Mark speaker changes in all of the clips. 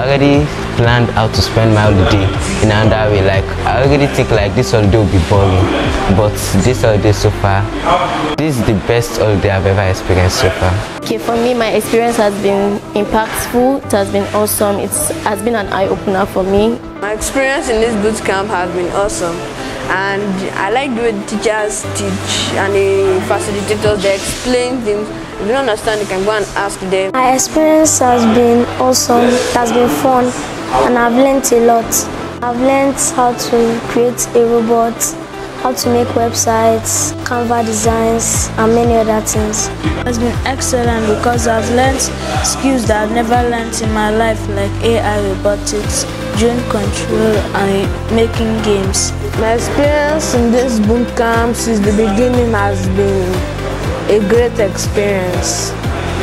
Speaker 1: already planned how to spend my holiday in another way. Like I already think like this holiday will be boring, but this holiday so far, this is the best holiday I've ever experienced so far.
Speaker 2: Okay, for me, my experience has been impactful. It has been awesome. It has been an eye-opener for me.
Speaker 3: My experience in this boot camp has been awesome, and I like the way the teachers teach and the facilitators, they explain things. If you don't understand, you can go and ask them.
Speaker 4: My experience has been awesome. It has been fun, and I've learned a lot. I've learned how to create a robot, how to make websites, Canva designs, and many other things.
Speaker 5: It has been excellent because I've learned skills that I've never learned in my life, like AI, robotics, drone control, and making games.
Speaker 3: My experience in this boot camp since the beginning has been a great experience.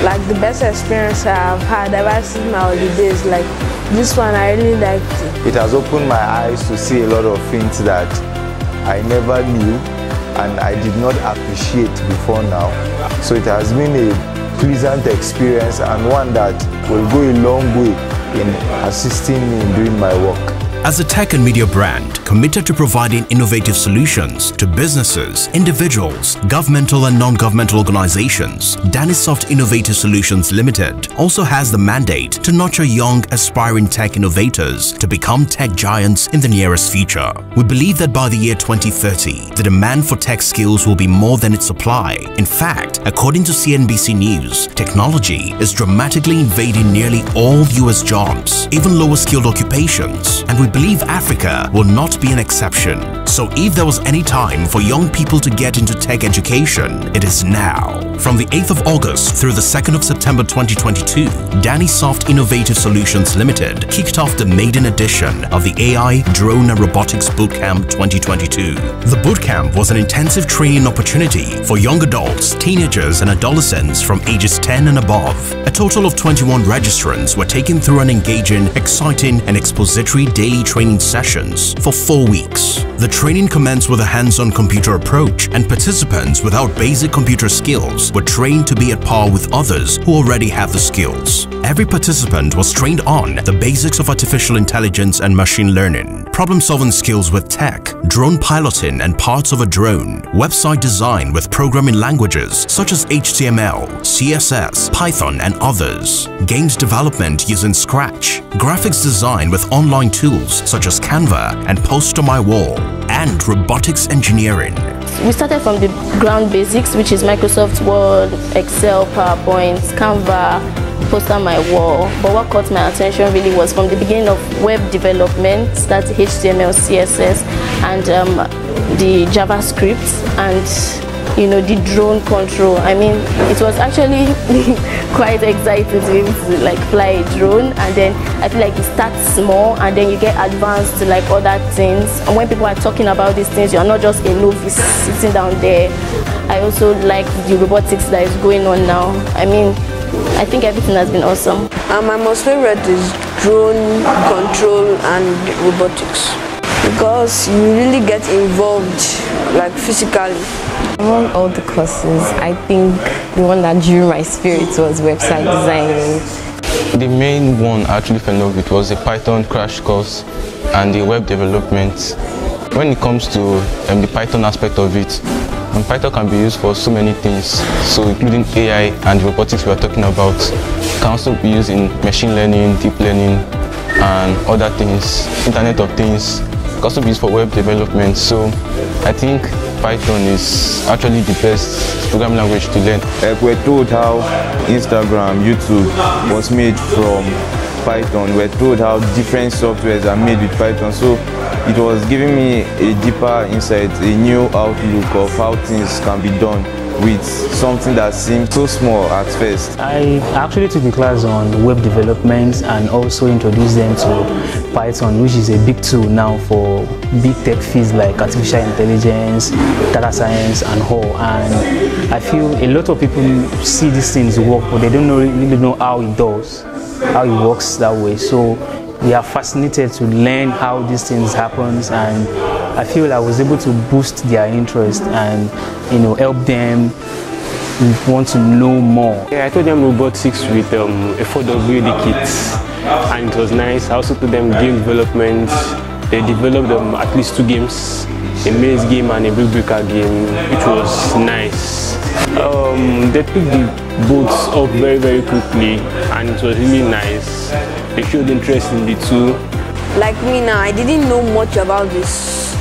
Speaker 3: Like the best experience I've had ever since my holidays. Like this one, I really liked it.
Speaker 6: It has opened my eyes to see a lot of things that I never knew and I did not appreciate before now. So it has been a pleasant experience and one that will go a long way in assisting me in doing my work.
Speaker 7: As a tech and media brand committed to providing innovative solutions to businesses, individuals, governmental and non-governmental organizations, Danisoft Innovative Solutions Limited also has the mandate to nurture young, aspiring tech innovators to become tech giants in the nearest future. We believe that by the year 2030, the demand for tech skills will be more than its supply. In fact, according to CNBC News, technology is dramatically invading nearly all US jobs, even lower skilled occupations, and we believe Africa will not be an exception. So if there was any time for young people to get into tech education, it is now. From the 8th of August through the 2nd of September 2022, Danisoft Innovative Solutions Limited kicked off the maiden edition of the AI, Drone and Robotics Bootcamp 2022. The bootcamp was an intensive training opportunity for young adults, teenagers and adolescents from ages 10 and above. A total of 21 registrants were taken through an engaging, exciting and expository daily training sessions for 4 weeks. The training commenced with a hands-on computer approach, and participants without basic computer skills were trained to be at par with others who already have the skills. Every participant was trained on the basics of artificial intelligence and machine learning, problem-solving skills with tech, drone piloting and parts of a drone, website design with programming languages such as HTML, CSS, Python and others, games development using Scratch, graphics design with online tools such as Canva and Post on My Wall, and robotics engineering.
Speaker 2: We started from the ground basics, which is Microsoft Word, Excel, PowerPoint, Canva, Post on My Wall. But what caught my attention really was from the beginning of web development, that's HTML, CSS, and the JavaScript, and the drone control. I mean, it was actually quite exciting to be able to like fly a drone, and then I feel like it starts small and then you get advanced to like other things. And when people are talking about these things, you're not just a novice sitting down there. I also like the robotics that is going on now. I mean, I think everything has been awesome.
Speaker 3: My most favorite is drone control and robotics, because you really get involved like physically.
Speaker 8: Among all the courses, I think the one that drew my spirit was website designing.
Speaker 9: The main one I actually fell in love with was the Python crash course and the web development. When it comes to the Python aspect of it, Python can be used for so many things, so including AI and robotics we are talking about. It can also be used in machine learning, deep learning and other things, Internet of Things. It can also be used for web development. So I think Python is actually the best programming language to learn.
Speaker 6: We're told how Instagram, YouTube was made from Python. We're told how different softwares are made with Python. So it was giving me a deeper insight, a new outlook of how things can be done with something that seemed so small at first.
Speaker 10: I actually took a class on web development and also introduced them to Python, which is a big tool now for big tech fields like artificial intelligence, data science and all. And I feel a lot of people see these things work, but they don't really know how it does, how it works that way. So we are fascinated to learn how these things happen, and I feel I was able to boost their interest and help them want to know more.
Speaker 11: Yeah, I told them robotics with a 4WD kit. and it was nice. I also told them game development. They developed at least 2 games, a maze game and a brick breaker game, which was nice. They took the boats up very, very quickly, and it was really nice. They showed interest in the 2.
Speaker 3: Like me now, I didn't know much about this.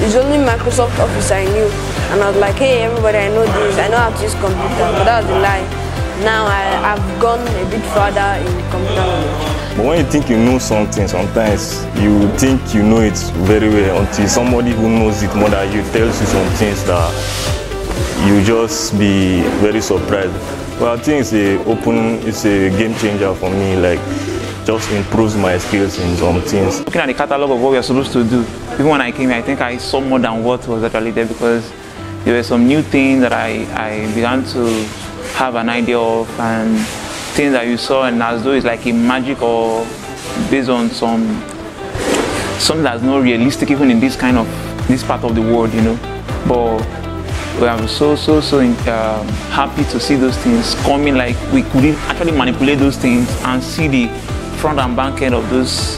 Speaker 3: It's only Microsoft Office I knew, and I was like, hey everybody, I know this, I know how to use computer, but that was a lie. Now I've gone a bit further in computer knowledge.
Speaker 12: But when you think you know something, sometimes you think you know it very well until somebody who knows it more than you tells you some things that you just be very surprised. Well, I think it's a game changer for me. Like, just improves my skills in some things.
Speaker 13: Looking at the catalog of what we are supposed to do, even when I came here, I think I saw more than what was actually there, because there were some new things that I began to have an idea of, and things that you saw, and as though it's like a magic or based on something that's not realistic even in this part of the world, you know. But we are so happy to see those things coming. Like, we could actually manipulate those things and see the front and back end of those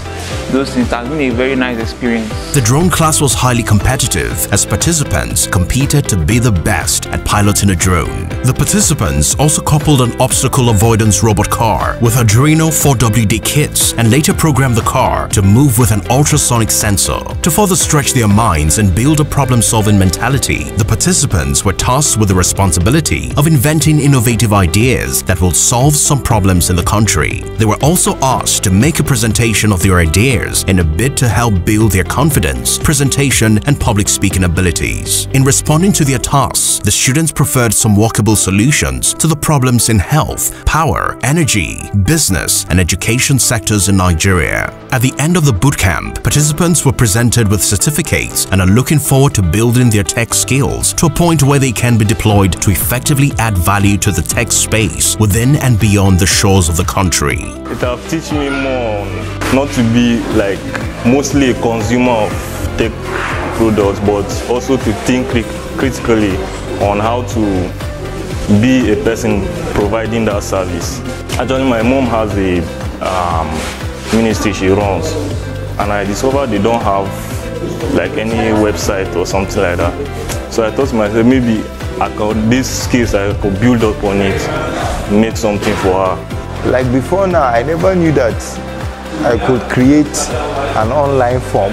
Speaker 13: things. Has been a very nice experience.
Speaker 7: The drone class was highly competitive as participants competed to be the best at piloting a drone. The participants also coupled an obstacle avoidance robot car with Arduino 4WD kits and later programmed the car to move with an ultrasonic sensor. To further stretch their minds and build a problem-solving mentality, the participants were tasked with the responsibility of inventing innovative ideas that will solve some problems in the country. They were also asked to make a presentation of their ideas in a bid to help build their confidence, presentation, and public speaking abilities. In responding to their tasks, the students preferred some workable solutions to the problems in health, power, energy, business, and education sectors in Nigeria. At the end of the bootcamp, participants were presented with certificates and are looking forward to building their tech skills to a point where they can be deployed to effectively add value to the tech space within and beyond the shores of the country.
Speaker 12: It has taught me more not to be like mostly a consumer of tech products, but also to think critically on how to be a person providing that service. Actually, my mom has a ministry she runs, and I discovered they don't have like any website or something like that. So I thought to myself, maybe these skills I could build up on it, make something for her.
Speaker 6: Like before now, I never knew that I could create an online form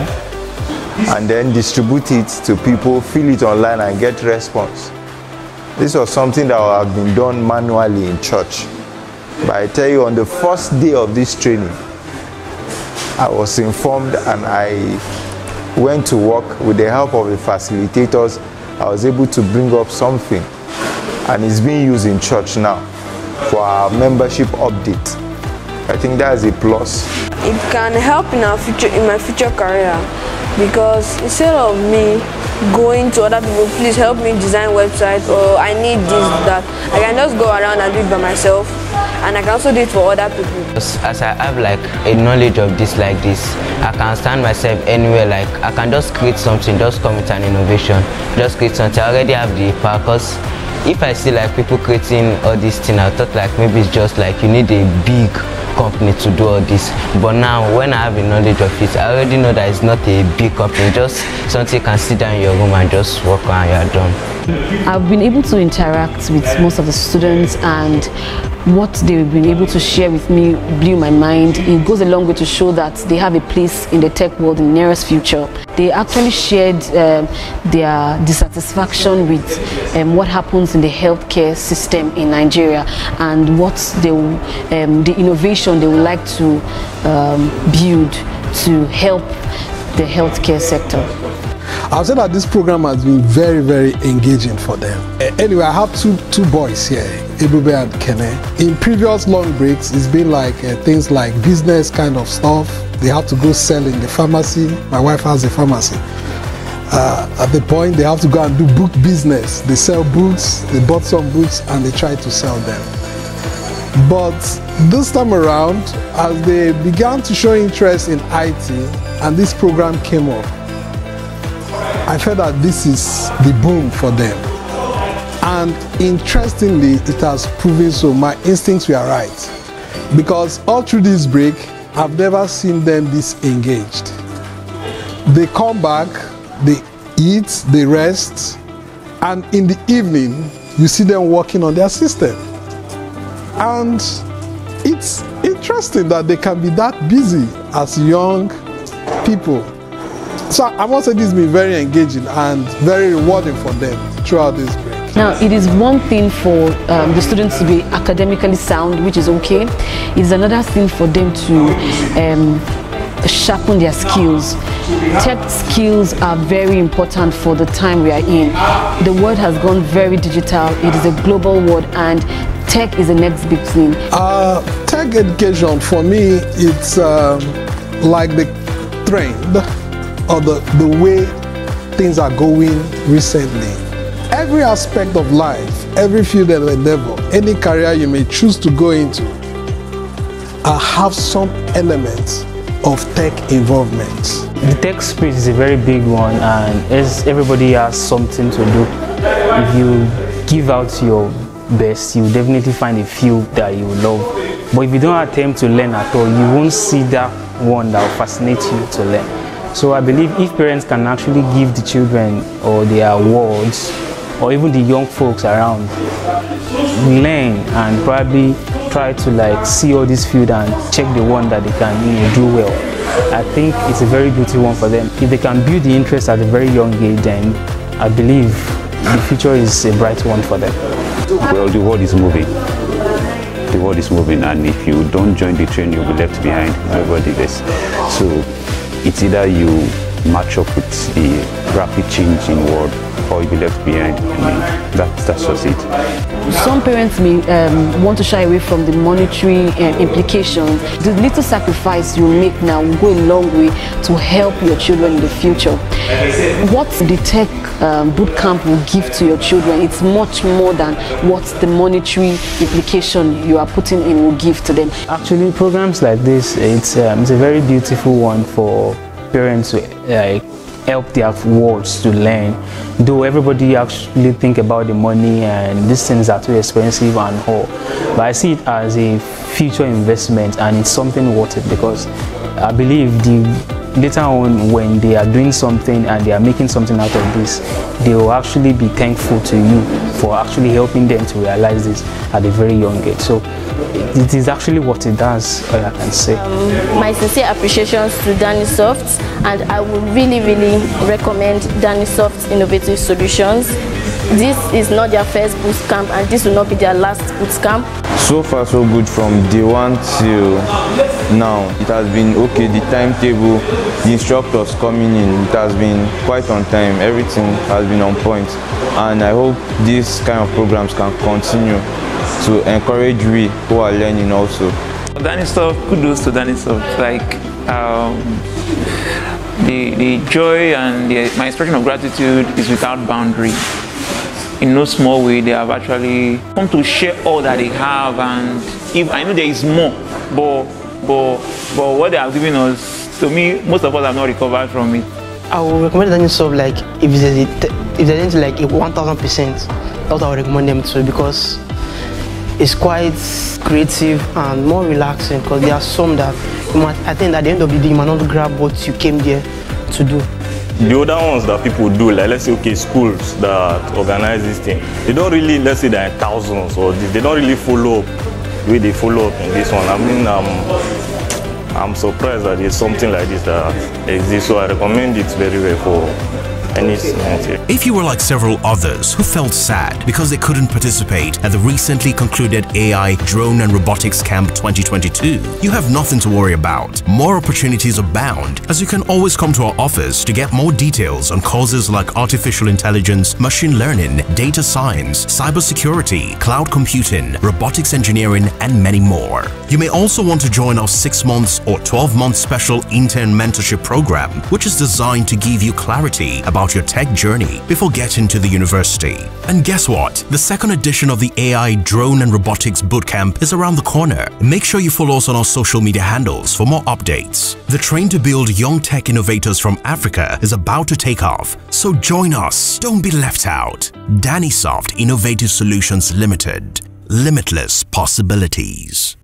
Speaker 6: and then distribute it to people, fill it online and get response. This was something that would have been done manually in church. But I tell you, on the first day of this training, I was informed and I went to work with the help of the facilitators. I was able to bring up something, and it's being used in church now for our membership update. I think that's a plus.
Speaker 3: It can help in my future career, because instead of me going to other people, please help me design websites, or I need this, that, I can just go around and do it by myself, and I can also do it for other people.
Speaker 1: As I have like a knowledge of this like this, I can stand myself anywhere. Like, I can just create something, just come with an innovation, just create something. I already have the power, because if I see like people creating all these things, I thought like maybe it's just like you need a big company to do all this. But now when I have a knowledge of it, I already know that it's not a big company, just something you can sit down in your room and just work on and you're done.
Speaker 14: I've been able to interact with most of the students, and what they've been able to share with me blew my mind. It goes a long way to show that they have a place in the tech world in the nearest future. They actually shared their dissatisfaction with what happens in the healthcare system in Nigeria, and what the innovation they would like to build to help the healthcare sector.
Speaker 15: I'll say that this program has been very, very engaging for them. Anyway, I have two boys here, Ebube and Kene. In previous long breaks, it's been like things like business kind of stuff. They have to go sell in the pharmacy. My wife has a pharmacy. At the point, they have to go and do book business. They sell books, they bought some books, and they try to sell them. But this time around, as they began to show interest in IT, and this program came up, I felt that this is the boom for them. And interestingly, it has proven so. My instincts were right. because all through this break, I've never seen them disengaged. They come back, they eat, they rest, and in the evening, you see them working on their system. And it's interesting that they can be that busy as young people. So I must say this has been very engaging and very rewarding for them throughout this break.
Speaker 14: Now, it is one thing for the students to be academically sound, which is okay. It's another thing for them to sharpen their skills. Tech skills are very important for the time we are in. The world has gone very digital. It is a global world, and tech is the next big thing.
Speaker 15: Tech education, for me, it's like the trend or the way things are going recently. Every aspect of life, every field of endeavor, any career you may choose to go into, have some element of tech involvement.
Speaker 10: The tech space is a very big one, and everybody has something to do. If you give out your best, you definitely find a field that you love. But if you don't attempt to learn at all, you won't see that one that will fascinate you to learn. So I believe if parents can actually give the children or their wards, or even the young folks around, learn and probably try to see all this field and check the one that they can do well. I think it's a very beautiful one for them. If they can build the interest at a very young age, then I believe the future is a bright one for them.
Speaker 16: Well, the world is moving. The world is moving, and if you don't join the train, you'll be left behind. Everybody is. So it's either you match up with the rapid change in the world, or you'll be left behind. That's just it.
Speaker 14: Some parents may want to shy away from the monetary implications. The little sacrifice you make now will go a long way to help your children in the future. What the tech bootcamp will give to your children, it's much more than what the monetary implication you are putting in will give to them.
Speaker 10: Actually, programs like this, it's a very beautiful one for parents to help their wards to learn. Though everybody actually think about the money and these things are too expensive and all, but I see it as a future investment, and it's something worth it, because I believe later on when they are doing something and they are making something out of this, they will actually be thankful to you for actually helping them to realize this at a very young age. So it is actually what it does, all I can say.
Speaker 2: My sincere appreciations to Danisoft, and I would really recommend Danisoft Innovative Solutions. This is not their first bootcamp, and this will not be their last bootcamp.
Speaker 6: So far so good from day one till now. It has been okay, the timetable, the instructors coming in, it has been quite on time, everything has been on point, and I hope these kind of programs can continue to encourage we who are learning also.
Speaker 13: Danisoft, kudos to Danisoft. The joy and my expression of gratitude is without boundary. In no small way, they have actually come to share all that they have, and if I know there is more, but what they have given us, to me, most of us have not recovered from it.
Speaker 17: I would recommend Danisoft, if they're into 1000%, that's what I would recommend them to, because it's quite creative and more relaxing, because there are some that I think at the end of the day you might not grab what you came there to do.
Speaker 12: The other ones that people do, let's say, okay, schools that organize this thing, they don't really, let's say, there are thousands, or they don't really follow up the way they follow up in this one. I mean, I'm surprised that there's something like this that exists, so I recommend it very well for any student here.
Speaker 7: If you were like several others who felt sad because they couldn't participate at the recently concluded AI, Drone and Robotics Camp 2022, you have nothing to worry about. More opportunities abound, as you can always come to our office to get more details on courses like artificial intelligence, machine learning, data science, cybersecurity, cloud computing, robotics engineering, and many more. You may also want to join our 6 months or 12-month special intern mentorship program, which is designed to give you clarity about your tech journey before getting to the university. And guess what? The second edition of the AI, Drone and Robotics Bootcamp is around the corner. Make sure you follow us on our social media handles for more updates. The train to build young tech innovators from Africa is about to take off, so join us. Don't be left out. Danisoft Innovative Solutions Limited. Limitless possibilities.